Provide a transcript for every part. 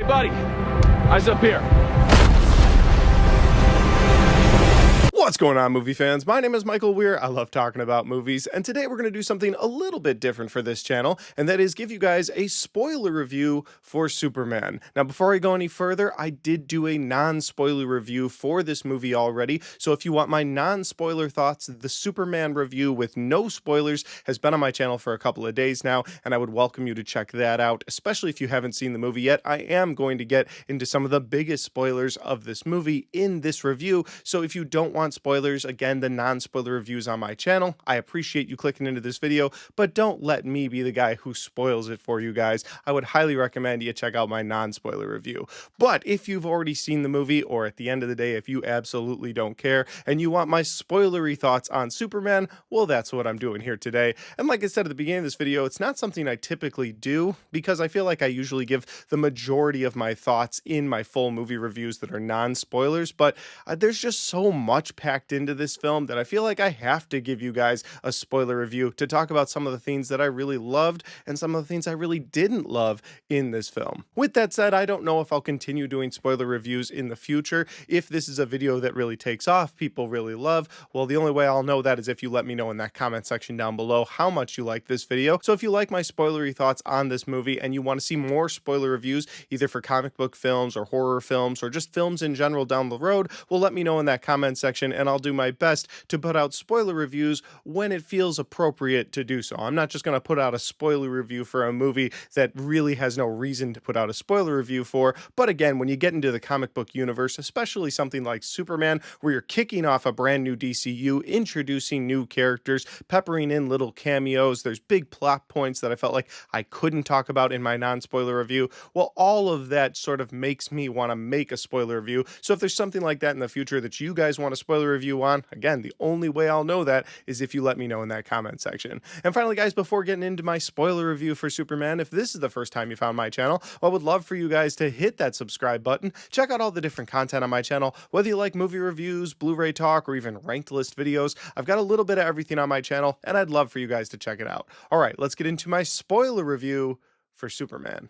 Hey, buddy, eyes up here. What's going on, movie fans? My name is Michael Weer. I love talking about movies, and today we're going to do something a little bit different for this channel, and that is give you guys a spoiler review for Superman. Now, before I go any further, I did do a non-spoiler review for this movie already, so if you want my non-spoiler thoughts, the Superman review with no spoilers has been on my channel for a couple of days now, and I would welcome you to check that out, especially if you haven't seen the movie yet. I am going to get into some of the biggest spoilers of this movie in this review, so if you don't want spoilers, again, the non-spoiler reviews on my channel. I appreciate you clicking into this video, but don't let me be the guy who spoils it for you guys. I would highly recommend you check out my non-spoiler review. But if you've already seen the movie, or at the end of the day, if you absolutely don't care and you want my spoilery thoughts on Superman, well, that's what I'm doing here today. And like I said at the beginning of this video, it's not something I typically do because I feel like I usually give the majority of my thoughts in my full movie reviews that are non-spoilers, but there's just so much packed into this film that I feel like I have to give you guys a spoiler review to talk about some of the things that I really loved and some of the things I really didn't love in this film. With that said, I don't know if I'll continue doing spoiler reviews in the future. If this is a video that really takes off, people really love, well, the only way I'll know that is if you let me know in that comment section down below how much you like this video. So if you like my spoilery thoughts on this movie and you want to see more spoiler reviews, either for comic book films or horror films or just films in general down the road, well, let me know in that comment section and I'll do my best to put out spoiler reviews when it feels appropriate to do so. I'm not just going to put out a spoiler review for a movie that really has no reason to put out a spoiler review for. But again, when you get into the comic book universe, especially something like Superman, where you're kicking off a brand new DCU, introducing new characters, peppering in little cameos, there's big plot points that I felt like I couldn't talk about in my non-spoiler review. Well, all of that sort of makes me want to make a spoiler review. So if there's something like that in the future that you guys want a spoiler review on, again, the only way I'll know that is if you let me know in that comment section. And finally, guys, before getting into my spoiler review for Superman, if this is the first time you found my channel, I would love for you guys to hit that subscribe button. Check out all the different content on my channel, whether you like movie reviews, Blu-ray talk, or even ranked list videos. I've got a little bit of everything on my channel, and I'd love for you guys to check it out. All right, let's get into my spoiler review for Superman.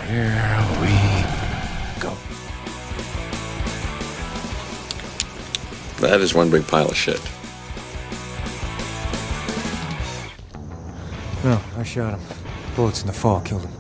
Here we go. That is one big pile of shit. No, I shot him. Bullets in the fall killed him.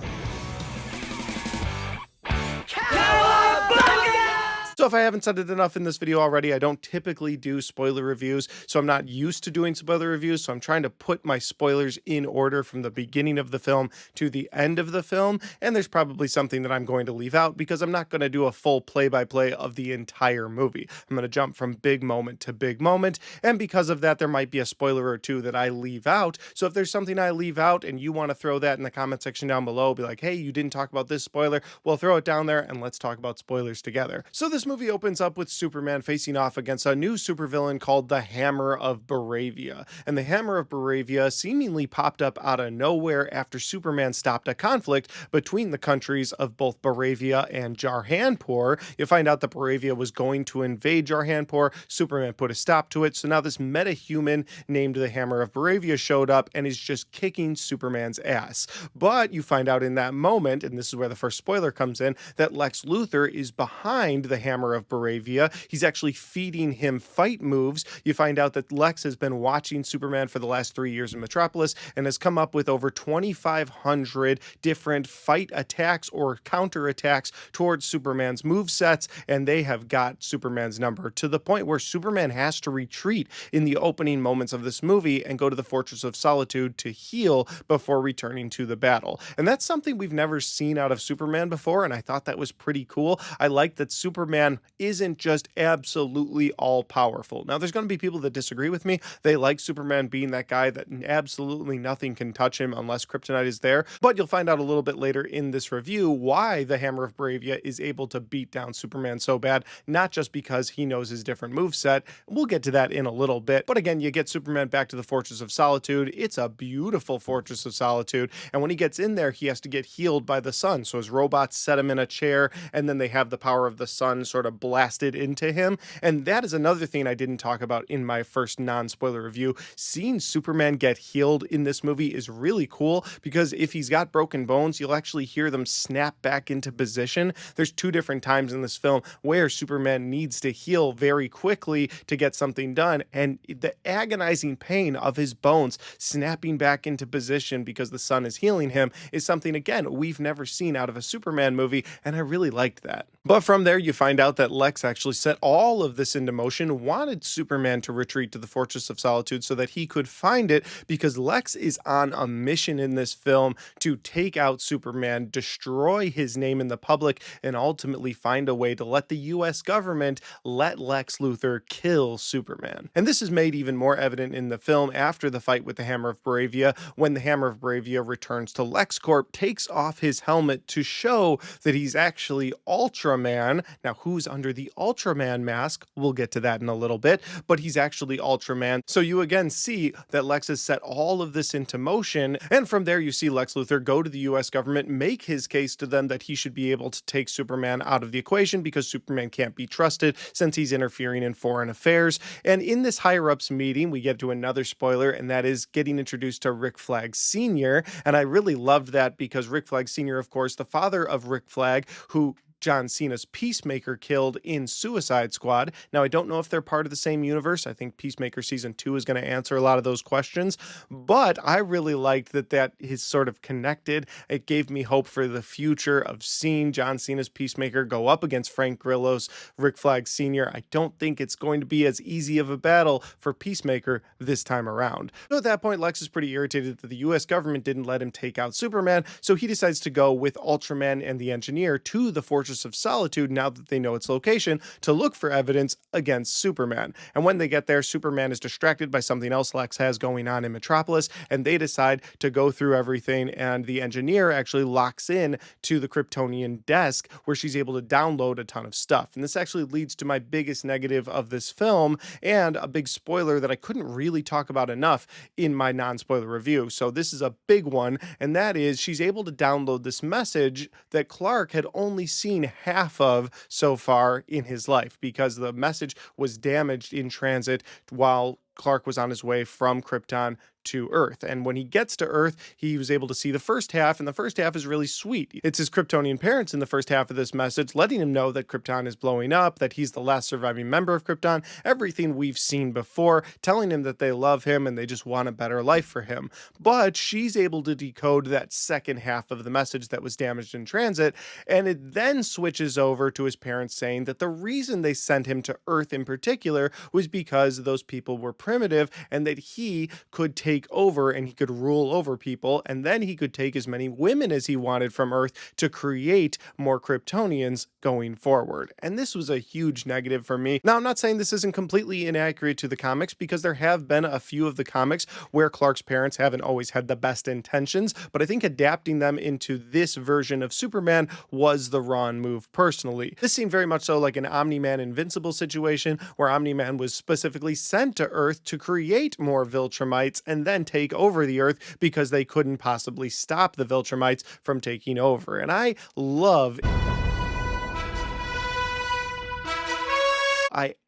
So if I haven't said it enough in this video already, I don't typically do spoiler reviews, so I'm not used to doing spoiler reviews, so I'm trying to put my spoilers in order from the beginning of the film to the end of the film, and there's probably something that I'm going to leave out because I'm not going to do a full play-by-play of the entire movie. I'm going to jump from big moment to big moment, and because of that, there might be a spoiler or two that I leave out. So if there's something I leave out and you want to throw that in the comment section down below, be like, hey, you didn't talk about this spoiler, well, throw it down there and let's talk about spoilers together. So this movie opens up with Superman facing off against a new supervillain called the Hammer of Baravia. And the Hammer of Baravia seemingly popped up out of nowhere after Superman stopped a conflict between the countries of both Baravia and Jarhanpur. You find out that Baravia was going to invade Jarhanpur. Superman put a stop to it. So now this metahuman named the Hammer of Baravia showed up and is just kicking Superman's ass. But you find out in that moment, and this is where the first spoiler comes in, that Lex Luthor is behind the Hammer of Baravia. He's actually feeding him fight moves. You find out that Lex has been watching Superman for the last 3 years in Metropolis and has come up with over 2,500 different fight attacks or counter attacks towards Superman's movesets, and they have got Superman's number to the point where Superman has to retreat in the opening moments of this movie and go to the Fortress of Solitude to heal before returning to the battle. And that's something we've never seen out of Superman before, and I thought that was pretty cool. I like that Superman isn't just absolutely all-powerful. Now, there's going to be people that disagree with me. They like Superman being that guy that absolutely nothing can touch him unless kryptonite is there, but you'll find out a little bit later in this review why the Hammer of Baravia is able to beat down Superman so bad, not just because he knows his different moveset. We'll get to that in a little bit, but again, you get Superman back to the Fortress of Solitude. It's a beautiful Fortress of Solitude, and when he gets in there, he has to get healed by the sun, so his robots set him in a chair, and then they have the power of the sun sort sort of blasted into him. And that is another thing I didn't talk about in my first non-spoiler review. Seeing Superman get healed in this movie is really cool because if he's got broken bones, you'll actually hear them snap back into position. There's two different times in this film where Superman needs to heal very quickly to get something done, and the agonizing pain of his bones snapping back into position because the sun is healing him is something, again, we've never seen out of a Superman movie, and I really liked that. But from there, you find out that Lex actually set all of this into motion, wanted Superman to retreat to the Fortress of Solitude so that he could find it, because Lex is on a mission in this film to take out Superman, destroy his name in the public, and ultimately find a way to let the US government let Lex Luthor kill Superman. And this is made even more evident in the film after the fight with the Hammer of Bravia, when the Hammer of Bravia returns to LexCorp, takes off his helmet to show that he's actually Ultraman. Now, who's under the Ultraman mask? We'll get to that in a little bit, but he's actually Ultraman. So you again see that Lex has set all of this into motion, and from there you see Lex Luthor go to the US government, make his case to them that he should be able to take Superman out of the equation because Superman can't be trusted since he's interfering in foreign affairs. And in this higher-ups meeting, we get to another spoiler, and that is getting introduced to Rick Flag Sr., and I really loved that because Rick Flag Sr., of course, the father of Rick Flag, who John Cena's Peacemaker killed in Suicide Squad. Now, I don't know if they're part of the same universe. I think Peacemaker Season 2 is going to answer a lot of those questions, but I really liked that is sort of connected. It gave me hope for the future of seeing John Cena's Peacemaker go up against Frank Grillo's Rick Flag Sr. I don't think it's going to be as easy of a battle for Peacemaker this time around. So at that point, Lex is pretty irritated that the US government didn't let him take out Superman, so he decides to go with Ultraman and the Engineer to the Fortress of Solitude now that they know its location to look for evidence against Superman. And when they get there, Superman is distracted by something else Lex has going on in Metropolis, and they decide to go through everything, and the Engineer actually locks in to the Kryptonian desk where she's able to download a ton of stuff. And this actually leads to my biggest negative of this film and a big spoiler that I couldn't really talk about enough in my non-spoiler review. So this is a big one, and that is she's able to download this message that Clark had only seen half of so far in his life because the message was damaged in transit while Clark was on his way from Krypton to Earth. And when he gets to Earth, he was able to see the first half, and the first half is really sweet. It's his Kryptonian parents in the first half of this message letting him know that Krypton is blowing up, that he's the last surviving member of Krypton, everything we've seen before, telling him that they love him and they just want a better life for him. But she's able to decode that second half of the message that was damaged in transit, and it then switches over to his parents saying that the reason they sent him to Earth in particular was because those people were primitive and that he could take over and he could rule over people, and then he could take as many women as he wanted from Earth to create more Kryptonians going forward. And this was a huge negative for me. Now, I'm not saying this isn't completely inaccurate to the comics, because there have been a few of the comics where Clark's parents haven't always had the best intentions, but I think adapting them into this version of Superman was the wrong move personally. This seemed very much so like an Omni-Man Invincible situation, where Omni-Man was specifically sent to Earth to create more Viltrumites and then take over the Earth because they couldn't possibly stop the Viltrumites from taking over. And I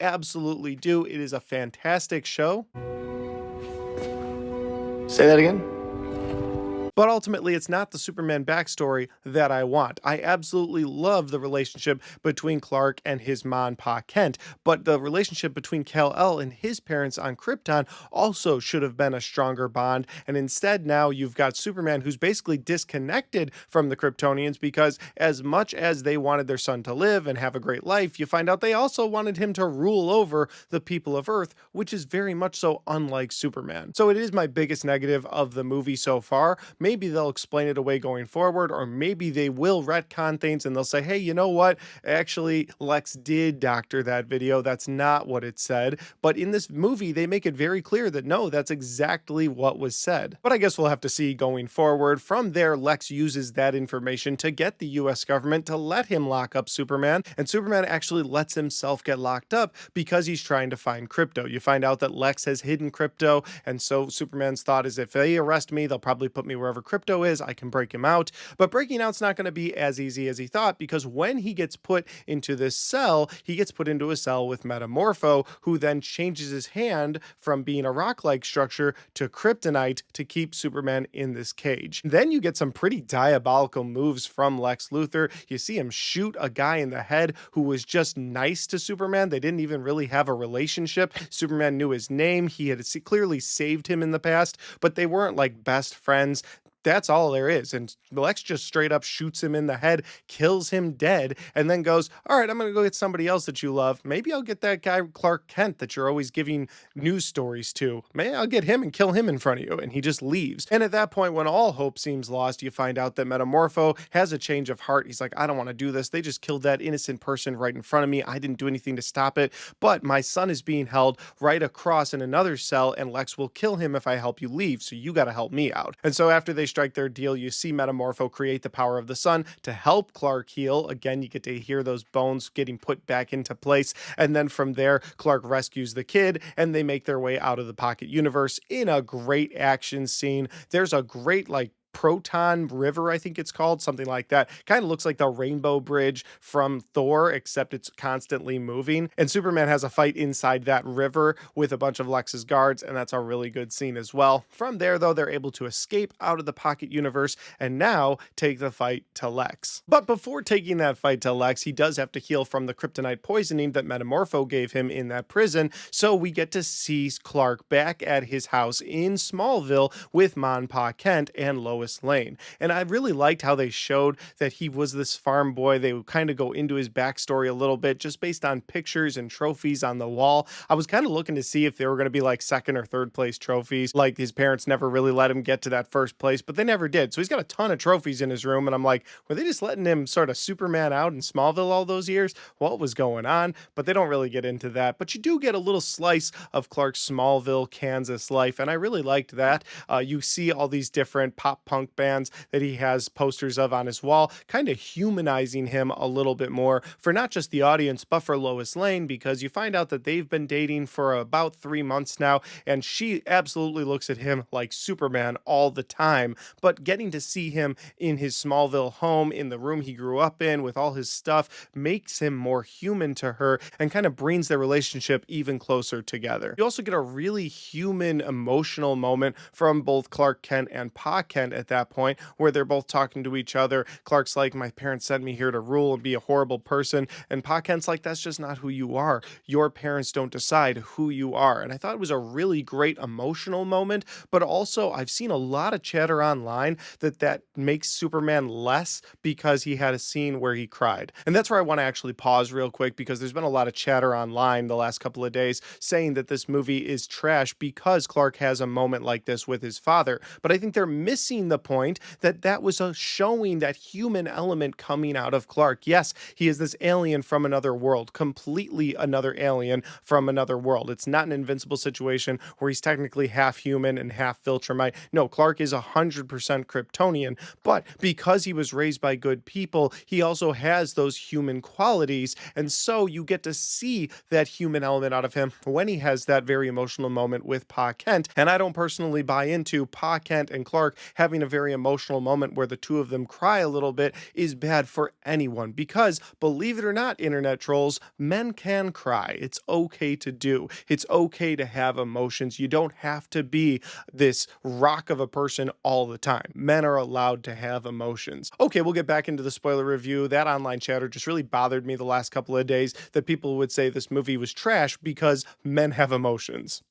absolutely do. It is a fantastic show. Say that again? But ultimately, it's not the Superman backstory that I want. I absolutely love the relationship between Clark and his mom, Pa Kent, but the relationship between Kal-El and his parents on Krypton also should have been a stronger bond, and instead now you've got Superman who's basically disconnected from the Kryptonians because as much as they wanted their son to live and have a great life, you find out they also wanted him to rule over the people of Earth, which is very much so unlike Superman. So it is my biggest negative of the movie so far. Maybe they'll explain it away going forward, or maybe they will retcon things and they'll say, hey, you know what? Actually, Lex did doctor that video. That's not what it said. But in this movie, they make it very clear that no, that's exactly what was said. But I guess we'll have to see going forward. From there, Lex uses that information to get the US government to let him lock up Superman. And Superman actually lets himself get locked up because he's trying to find crypto. You find out that Lex has hidden crypto. And so Superman's thought is if they arrest me, they'll probably put me wherever wherever crypto is, I can break him out. But breaking out's not going to be as easy as he thought, because when he gets put into this cell, he gets put into a cell with Metamorpho, who then changes his hand from being a rock-like structure to kryptonite to keep Superman in this cage. Then you get some pretty diabolical moves from Lex Luthor. You see him shoot a guy in the head who was just nice to Superman. They didn't even really have a relationship. Superman knew his name. He had clearly saved him in the past, but they weren't like best friends. That's all there is. And Lex just straight up shoots him in the head, kills him dead, and then goes, all right, I'm going to go get somebody else that you love. Maybe I'll get that guy Clark Kent that you're always giving news stories to. Maybe I'll get him and kill him in front of you. And he just leaves. And at that point, when all hope seems lost, you find out that Metamorpho has a change of heart. He's like, I don't want to do this. They just killed that innocent person right in front of me. I didn't do anything to stop it. But my son is being held right across in another cell, and Lex will kill him if I help you leave. So you got to help me out. And so after they strike their deal, you see Metamorpho create the power of the sun to help Clark heal. Again, you get to hear those bones getting put back into place. And then from there, Clark rescues the kid and they make their way out of the pocket universe in a great action scene. There's a great, like, Proton River, I think it's called, something like that. Kind of looks like the Rainbow Bridge from Thor, except it's constantly moving. And Superman has a fight inside that river with a bunch of Lex's guards, and that's a really good scene as well. From there, though, they're able to escape out of the pocket universe and now take the fight to Lex. But before taking that fight to Lex, he does have to heal from the kryptonite poisoning that Metamorpho gave him in that prison. So we get to see Clark back at his house in Smallville with Ma Pa Kent and Lois Lane. And I really liked how they showed that he was this farm boy. They would kind of go into his backstory a little bit just based on pictures and trophies on the wall. I was kind of looking to see if they were going to be like second or third place trophies. Like his parents never really let him get to that first place, but they never did. So he's got a ton of trophies in his room. And I'm like, were they just letting him sort of Superman out in Smallville all those years? What was going on? But they don't really get into that. But you do get a little slice of Clark's Smallville, Kansas life. And I really liked that. You see all these different pop punk bands that he has posters of on his wall, kind of humanizing him a little bit more for not just the audience, but for Lois Lane, because you find out that they've been dating for about 3 months now, and she absolutely looks at him like Superman all the time. But getting to see him in his Smallville home, in the room he grew up in, with all his stuff, makes him more human to her and kind of brings their relationship even closer together. You also get a really human, emotional moment from both Clark Kent and Pa Kent at that point, where they're both talking to each other. Clark's like, my parents sent me here to rule and be a horrible person. And Pa Kent's like, that's just not who you are. Your parents don't decide who you are. And I thought it was a really great emotional moment, but also I've seen a lot of chatter online that makes Superman less because he had a scene where he cried. And that's where I want to actually pause real quick, because there's been a lot of chatter online the last couple of days saying that this movie is trash because Clark has a moment like this with his father. But I think they're missing the point that was a showing that human element coming out of Clark. Yes, he is this alien from another world, completely another alien from another world. It's not an invincible situation where he's technically half human and half Viltrumite. No, Clark is 100% Kryptonian, but because he was raised by good people, he also has those human qualities, and so you get to see that human element out of him when he has that very emotional moment with Pa Kent. And I don't personally buy into Pa Kent and Clark having a very emotional moment where the two of them cry a little bit is bad for anyone, because believe it or not, internet trolls, men can cry. It's okay to do. It's okay to have emotions. You don't have to be this rock of a person all the time. Men are allowed to have emotions. Okay, we'll get back into the spoiler review. That online chatter just really bothered me the last couple of days, that people would say this movie was trash because men have emotions.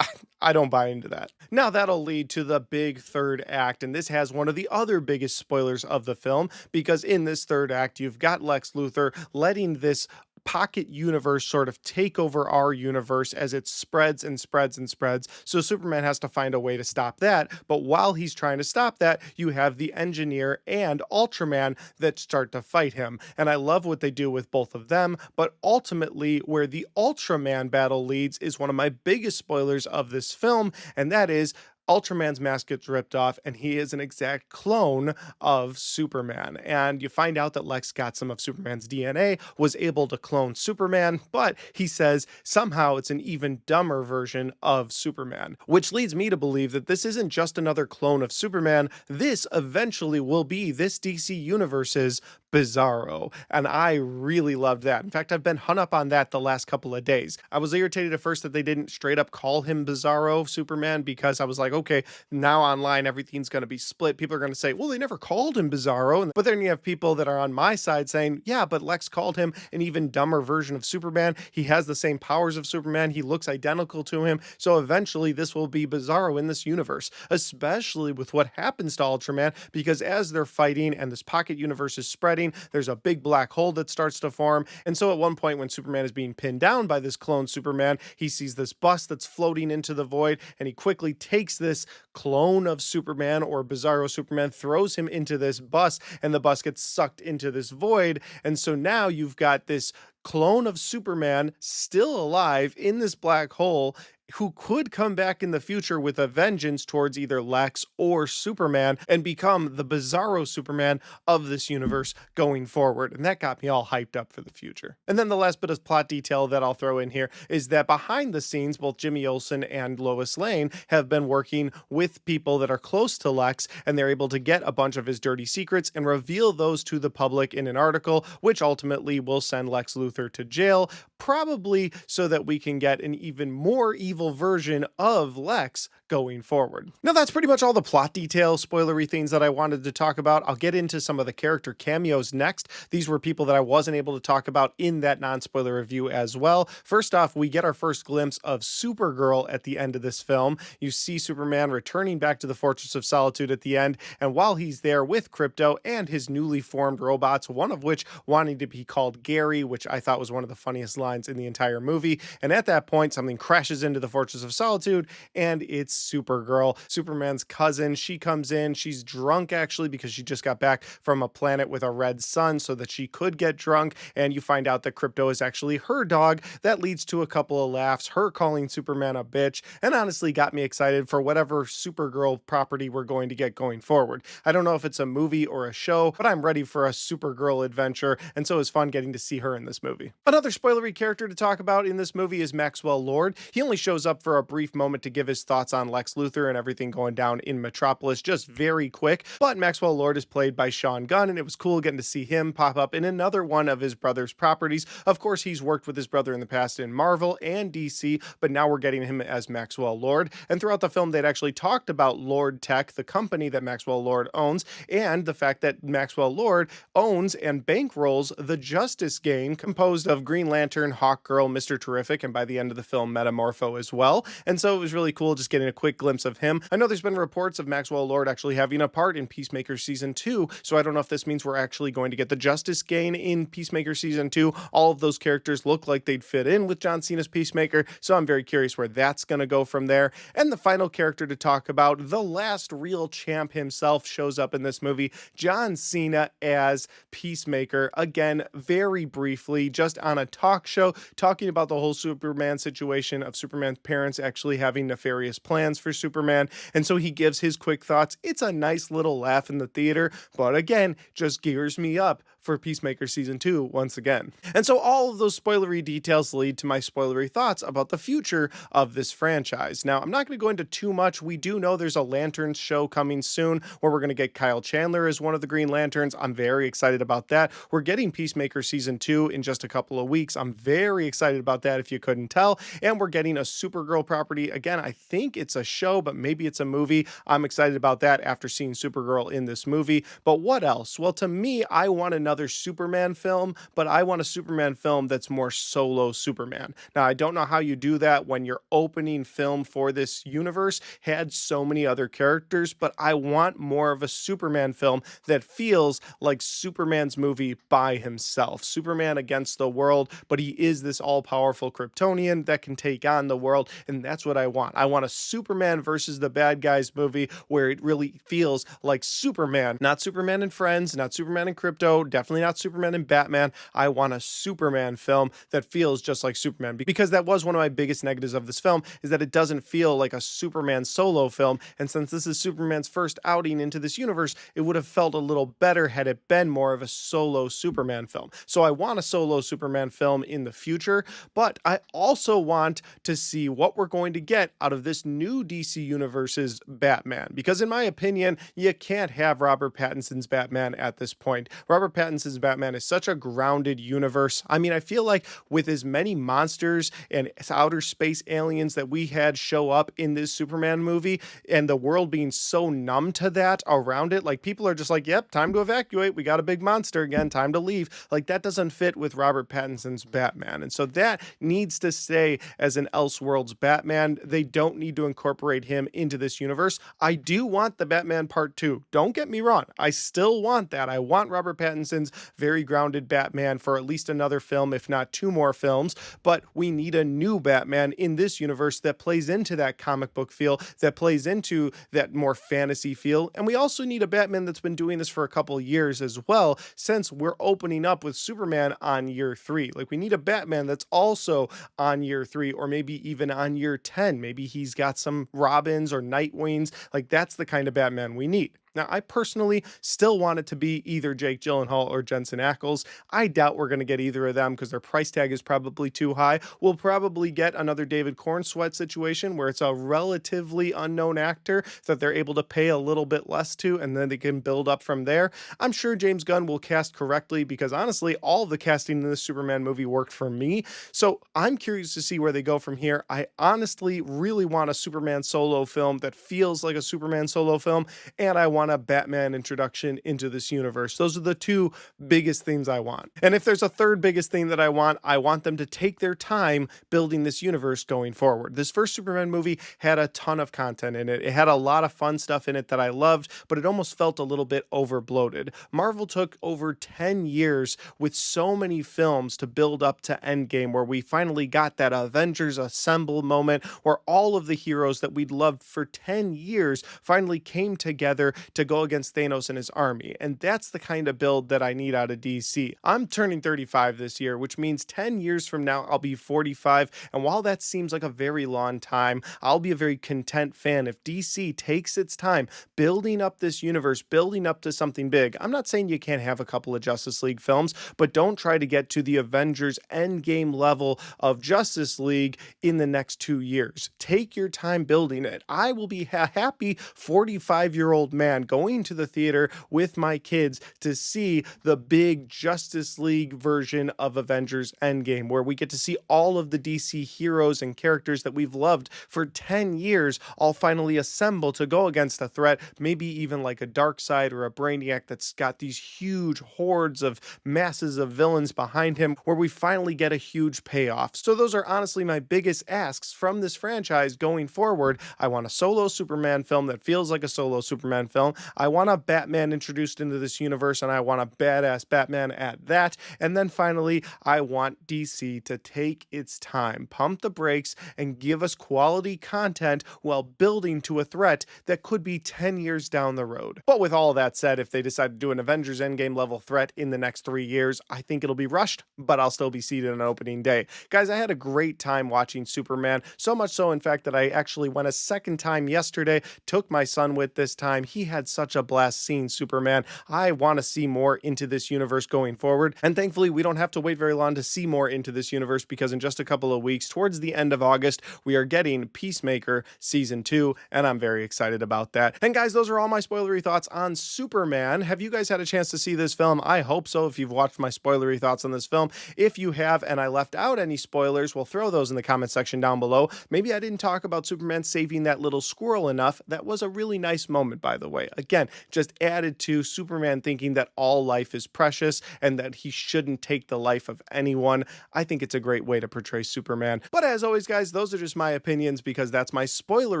I don't buy into that. Now that'll lead to the big third act, and this has one of the other biggest spoilers of the film, because in this third act, you've got Lex Luthor letting this pocket universe sort of take over our universe as it spreads and spreads and spreads. So Superman has to find a way to stop that. But while he's trying to stop that, you have the Engineer and Ultraman that start to fight him. And I love what they do with both of them. But ultimately, where the Ultraman battle leads is one of my biggest spoilers of this film, and that is Ultraman's mask gets ripped off, and he is an exact clone of Superman. And you find out that Lex got some of Superman's DNA, was able to clone Superman, but he says somehow it's an even dumber version of Superman, which leads me to believe that this isn't just another clone of Superman. This eventually will be this DC universe's Bizarro, and I really loved that. In fact, I've been hung up on that the last couple of days. I was irritated at first that they didn't straight up call him Bizarro Superman, because I was like, okay, now online everything's going to be split. People are going to say, well, they never called him Bizarro. But then you have people that are on my side saying, yeah, but Lex called him an even dumber version of Superman. He has the same powers of Superman. He looks identical to him. So eventually this will be Bizarro in this universe, especially with what happens to Ultraman, because as they're fighting and this pocket universe is spreading, there's a big black hole that starts to form. And so at one point when Superman is being pinned down by this clone Superman, he sees this bus that's floating into the void, and he quickly takes this clone of Superman, or Bizarro Superman, throws him into this bus, and the bus gets sucked into this void. And so now you've got this clone of Superman still alive in this black hole, who could come back in the future with a vengeance towards either Lex or Superman and become the Bizarro Superman of this universe going forward. And that got me all hyped up for the future. And then the last bit of plot detail that I'll throw in here is that behind the scenes, both Jimmy Olsen and Lois Lane have been working with people that are close to Lex, and they're able to get a bunch of his dirty secrets and reveal those to the public in an article, which ultimately will send Lex Luthor to jail, probably so that we can get an even more evil version of Lex going forward. Now that's pretty much all the plot details, spoilery things that I wanted to talk about. I'll get into some of the character cameos next. These were people that I wasn't able to talk about in that non-spoiler review as well. First off, we get our first glimpse of Supergirl at the end of this film. You see Superman returning back to the Fortress of Solitude at the end, and while he's there with Krypto and his newly formed robots, one of which wanting to be called Gary, which I thought was one of the funniest lines in the entire movie. And at that point, something crashes into the Fortress of Solitude, and it's Supergirl, Superman's cousin. She comes in, she's drunk actually, because she just got back from a planet with a red sun so that she could get drunk, and you find out that Krypto is actually her dog. That leads to a couple of laughs, her calling Superman a bitch, and honestly got me excited for whatever Supergirl property we're going to get going forward. I don't know if it's a movie or a show, but I'm ready for a Supergirl adventure, and so it was fun getting to see her in this movie. Another spoilery character to talk about in this movie is Maxwell Lord. He only shows up for a brief moment to give his thoughts on Lex Luthor and everything going down in Metropolis, just very quick, but Maxwell Lord is played by Sean Gunn, and it was cool getting to see him pop up in another one of his brother's properties. Of course, he's worked with his brother in the past in Marvel and DC, but now we're getting him as Maxwell Lord. And throughout the film, they'd actually talked about Lord Tech, the company that Maxwell Lord owns, and the fact that Maxwell Lord owns and bankrolls the Justice Gang, composed of Green Lantern, Hawkgirl, Mr. Terrific, and by the end of the film, Metamorpho as well. And so it was really cool just getting a quick glimpse of him. I know there's been reports of Maxwell Lord actually having a part in Peacemaker Season 2, so I don't know if this means we're actually going to get the Justice Gang in Peacemaker Season 2. All of those characters look like they'd fit in with John Cena's Peacemaker, so I'm very curious where that's going to go from there. And the final character to talk about, the last real champ himself, shows up in this movie, John Cena as Peacemaker. Again, very briefly, just on a talk show, talking about the whole Superman situation of Superman's parents actually having nefarious plans for Superman. And so he gives his quick thoughts. It's a nice little laugh in the theater, but again, just gears me up for Peacemaker Season 2 once again. And so all of those spoilery details lead to my spoilery thoughts about the future of this franchise. Now, I'm not going to go into too much. We do know there's a Lanterns show coming soon where we're going to get Kyle Chandler as one of the Green Lanterns. I'm very excited about that. We're getting Peacemaker Season 2 in just a couple of weeks. I'm very excited about that if you couldn't tell. And we're getting a Supergirl property. Again, I think it's a show, but maybe it's a movie. I'm excited about that after seeing Supergirl in this movie. But what else? Well, to me, I want another Superman film, but I want a Superman film that's more solo Superman. Now, I don't know how you do that when your opening film for this universe had so many other characters, but I want more of a Superman film that feels like Superman's movie by himself. Superman against the world, but he is this all-powerful Kryptonian that can take on the world, and that's what I want. I want a Superman versus the bad guys movie where it really feels like Superman, not Superman and Friends, not Superman and Krypto, definitely not Superman and Batman. I want a Superman film that feels just like Superman, because that was one of my biggest negatives of this film, is that it doesn't feel like a Superman solo film. And since this is Superman's first outing into this universe, it would have felt a little better had it been more of a solo Superman film. So I want a solo Superman film in the future, but I also want to see what we're going to get out of this new DC Universe's Batman, because in my opinion, you can't have Robert Pattinson's Batman at this point. Robert Pattinson's Batman is such a grounded universe. I mean, I feel like with as many monsters and outer space aliens that we had show up in this Superman movie, and the world being so numb to that around it, like people are just like, yep, time to evacuate. We got a big monster again, time to leave. Like that doesn't fit with Robert Pattinson's Batman. And so that needs to stay as an Elseworlds Batman. They don't need to incorporate him into this universe. I do want the Batman Part 2. Don't get me wrong. I still want that. I want Robert Pattinson's very grounded Batman for at least another film, if not 2 more films. But we need a new Batman in this universe that plays into that comic book feel, that plays into that more fantasy feel. And we also need a Batman that's been doing this for a couple of years as well, since we're opening up with Superman on year 3. Like we need a Batman that's also on year 3, or maybe even on year 10. Maybe he's got some Robins or Nightwings. Like that's the kind of Batman we need. Now, I personally still want it to be either Jake Gyllenhaal or Jensen Ackles. I doubt we're going to get either of them because their price tag is probably too high. We'll probably get another David Cornsweet situation where it's a relatively unknown actor that they're able to pay a little bit less to, and then they can build up from there. I'm sure James Gunn will cast correctly because honestly, all of the casting in this Superman movie worked for me. So I'm curious to see where they go from here. I honestly really want a Superman solo film that feels like a Superman solo film, and I want a Batman introduction into this universe. Those are the 2 biggest things I want. And if there's a third biggest thing that I want them to take their time building this universe going forward. This first Superman movie had a ton of content in it. It had a lot of fun stuff in it that I loved, but it almost felt a little bit over bloated. Marvel took over 10 years with so many films to build up to Endgame, where we finally got that Avengers Assemble moment where all of the heroes that we'd loved for 10 years finally came together to go against Thanos and his army. And that's the kind of build that I need out of DC. I'm turning 35 this year, which means 10 years from now, I'll be 45. And while that seems like a very long time, I'll be a very content fan if DC takes its time building up this universe, building up to something big. I'm not saying you can't have a couple of Justice League films, but don't try to get to the Avengers Endgame level of Justice League in the next 2 years. Take your time building it. I will be a happy 45-year-old man going to the theater with my kids to see the big Justice League version of Avengers Endgame, where we get to see all of the DC heroes and characters that we've loved for 10 years all finally assemble to go against a threat, maybe even like a Darkseid or a Brainiac that's got these huge hordes of masses of villains behind him, where we finally get a huge payoff. So those are honestly my biggest asks from this franchise going forward. I want a solo Superman film that feels like a solo Superman film. I want a Batman introduced into this universe, and I want a badass Batman at that. And then finally, I want DC to take its time, pump the brakes, and give us quality content while building to a threat that could be 10 years down the road. But with all that said, if they decide to do an Avengers Endgame level threat in the next 3 years, I think it'll be rushed, but I'll still be seated on opening day. Guys, I had a great time watching Superman, so much so, in fact, that I actually went a second time yesterday, took my son with this time. He had such a blast seeing Superman. I want to see more into this universe going forward, and thankfully, we don't have to wait very long to see more into this universe, because in just a couple of weeks, towards the end of August, we are getting Peacemaker Season 2, and I'm very excited about that. And guys, those are all my spoilery thoughts on Superman. Have you guys had a chance to see this film? I hope so, if you've watched my spoilery thoughts on this film. If you have, and I left out any spoilers, well, throw those in the comment section down below. Maybe I didn't talk about Superman saving that little squirrel enough. That was a really nice moment, by the way. Again, just added to Superman thinking that all life is precious and that he shouldn't take the life of anyone. I think it's a great way to portray Superman. But as always, guys, those are just my opinions, because that's my spoiler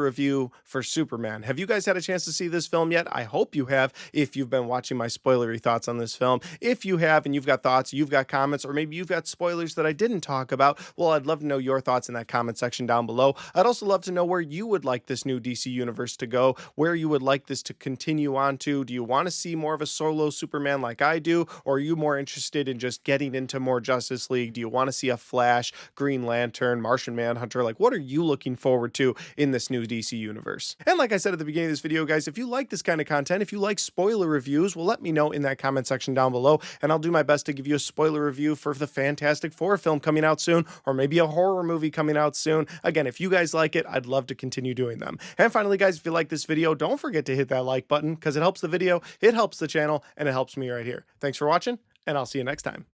review for Superman. Have you guys had a chance to see this film yet? I hope you have, if you've been watching my spoilery thoughts on this film. If you have, and you've got thoughts, you've got comments, or maybe you've got spoilers that I didn't talk about, well, I'd love to know your thoughts in that comment section down below. I'd also love to know where you would like this new DC universe to go, where you would like this to continue continue on to? Do you want to see more of a solo Superman like I do? Or are you more interested in just getting into more Justice League? Do you want to see a Flash, Green Lantern, Martian Manhunter? Like, what are you looking forward to in this new DC universe? And like I said at the beginning of this video, guys, if you like this kind of content, if you like spoiler reviews, well, let me know in that comment section down below, and I'll do my best to give you a spoiler review for the Fantastic Four film coming out soon, or maybe a horror movie coming out soon. Again, if you guys like it, I'd love to continue doing them. And finally, guys, if you like this video, don't forget to hit that like button, because it helps the video, it helps the channel, and it helps me right here. Thanks for watching, and I'll see you next time.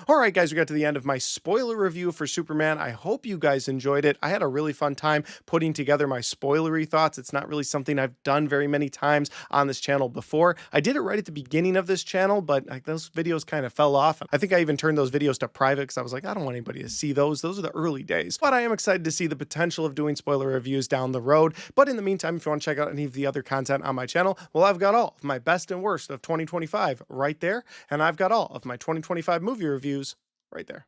All right, guys, we got to the end of my spoiler review for Superman. I hope you guys enjoyed it. I had a really fun time putting together my spoilery thoughts. It's not really something I've done very many times on this channel before. I did it right at the beginning of this channel, but those videos kind of fell off. I think I even turned those videos to private because I was like, I don't want anybody to see those. Those are the early days. But I am excited to see the potential of doing spoiler reviews down the road. But in the meantime, if you want to check out any of the other content on my channel, well, I've got all of my best and worst of 2025 right there. And I've got all of my 2025 movie reviews right there.